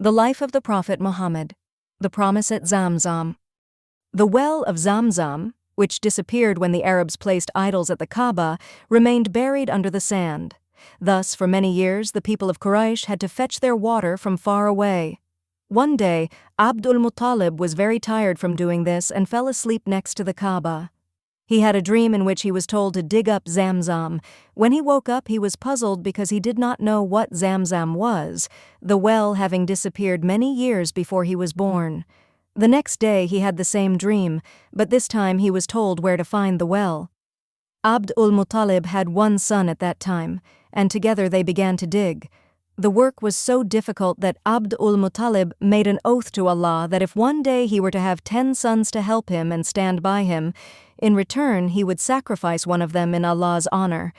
The life of the Prophet Muhammad. The promise at Zamzam. The well of Zamzam, which disappeared when the Arabs placed idols at the Kaaba, remained buried under the sand. Thus, for many years, the people of Quraysh had to fetch their water from far away. One day, Abd al-Muttalib was very tired from doing this and fell asleep next to the Kaaba. He had a dream in which he was told to dig up Zamzam. When he woke up, he was puzzled because he did not know what Zamzam was, the well having disappeared many years before he was born. The next day he had the same dream, but this time he was told where to find the well. Abd al-Muttalib had one son at that time, and together they began to dig. The work was so difficult that Abd al-Muttalib made an oath to Allah that if one day he were to have 10 sons to help him and stand by him, in return he would sacrifice one of them in Allah's honor.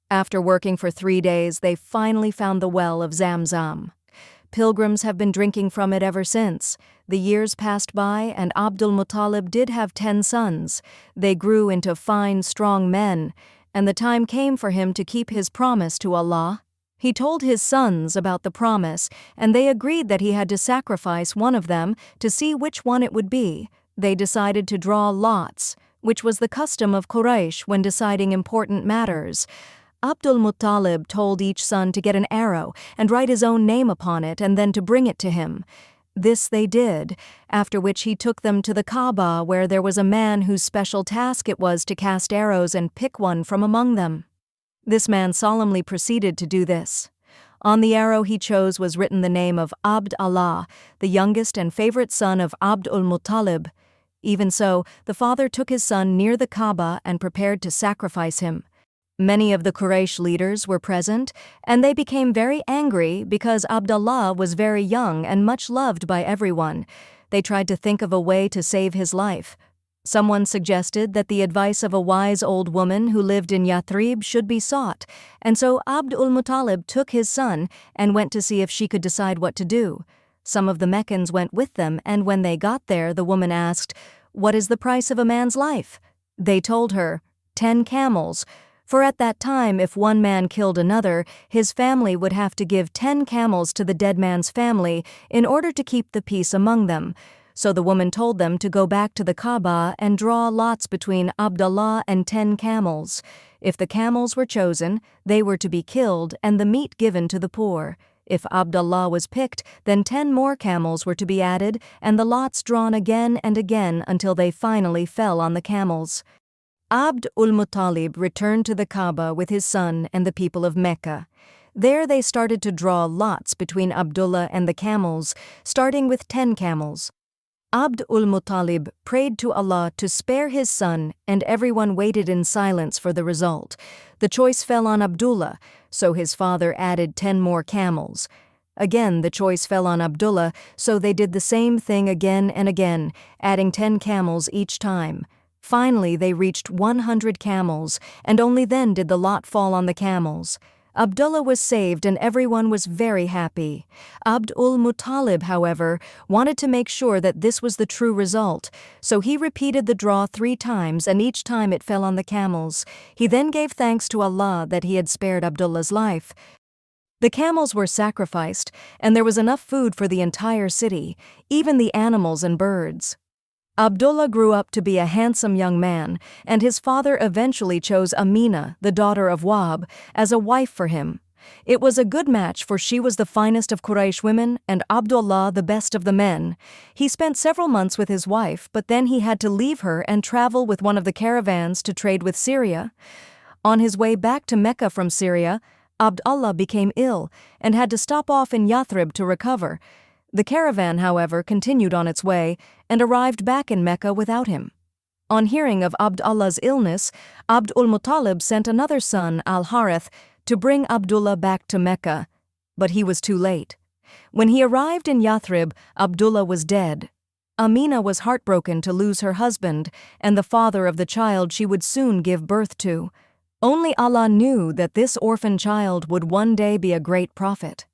After working for 3 days, they finally found the well of Zamzam. Pilgrims have been drinking from it ever since. The years passed by, and Abd al-Muttalib did have 10 sons. They grew into fine, strong men, and the time came for him to keep his promise to Allah. He told his sons about the promise, and they agreed that he had to sacrifice one of them to see which one it would be. They decided to draw lots, which was the custom of Quraysh when deciding important matters. Abd al-Muttalib told each son to get an arrow and write his own name upon it and then to bring it to him. This they did, after which he took them to the Kaaba, where there was a man whose special task it was to cast arrows and pick one from among them. This man solemnly proceeded to do this. On the arrow he chose was written the name of Abd Allah, the youngest and favorite son of Abd al-Muttalib. Even so, the father took his son near the Kaaba and prepared to sacrifice him. Many of the Quraysh leaders were present, and they became very angry because Abdullah was very young and much loved by everyone. They tried to think of a way to save his life. Someone suggested that the advice of a wise old woman who lived in Yathrib should be sought, and so Abd al-Muttalib took his son and went to see if she could decide what to do. Some of the Meccans went with them, and when they got there, the woman asked, "What is the price of a man's life?" They told her, 10 camels. For at that time, if one man killed another, his family would have to give 10 camels to the dead man's family in order to keep the peace among them. So the woman told them to go back to the Kaaba and draw lots between Abdullah and 10 camels. If the camels were chosen, they were to be killed and the meat given to the poor. If Abdullah was picked, then 10 more camels were to be added and the lots drawn again and again until they finally fell on the camels. Abd al-Muttalib returned to the Kaaba with his son and the people of Mecca. There they started to draw lots between Abdullah and the camels, starting with 10 camels. Abd al-Muttalib prayed to Allah to spare his son, and everyone waited in silence for the result. The choice fell on Abdullah, so his father added 10 more camels. Again, the choice fell on Abdullah, so they did the same thing again and again, adding 10 camels each time. Finally, they reached 100 camels, and only then did the lot fall on the camels. Abdullah was saved and everyone was very happy. Abd al-Muttalib, however, wanted to make sure that this was the true result, so he repeated the draw 3 times and each time it fell on the camels. He then gave thanks to Allah that he had spared Abdullah's life. The camels were sacrificed, and there was enough food for the entire city, even the animals and birds. Abdullah grew up to be a handsome young man, and his father eventually chose Amina, the daughter of Wahb, as a wife for him. It was a good match, for she was the finest of Quraysh women and Abdullah the best of the men. He spent several months with his wife, but then he had to leave her and travel with one of the caravans to trade with Syria. On his way back to Mecca from Syria, Abdullah became ill and had to stop off in Yathrib to recover. The caravan, however, continued on its way and arrived back in Mecca without him. On hearing of Abdullah's illness, Abd al-Muttalib sent another son, Al-Harith, to bring Abdullah back to Mecca, but he was too late. When he arrived in Yathrib, Abdullah was dead. Amina was heartbroken to lose her husband and the father of the child she would soon give birth to. Only Allah knew that this orphan child would one day be a great prophet.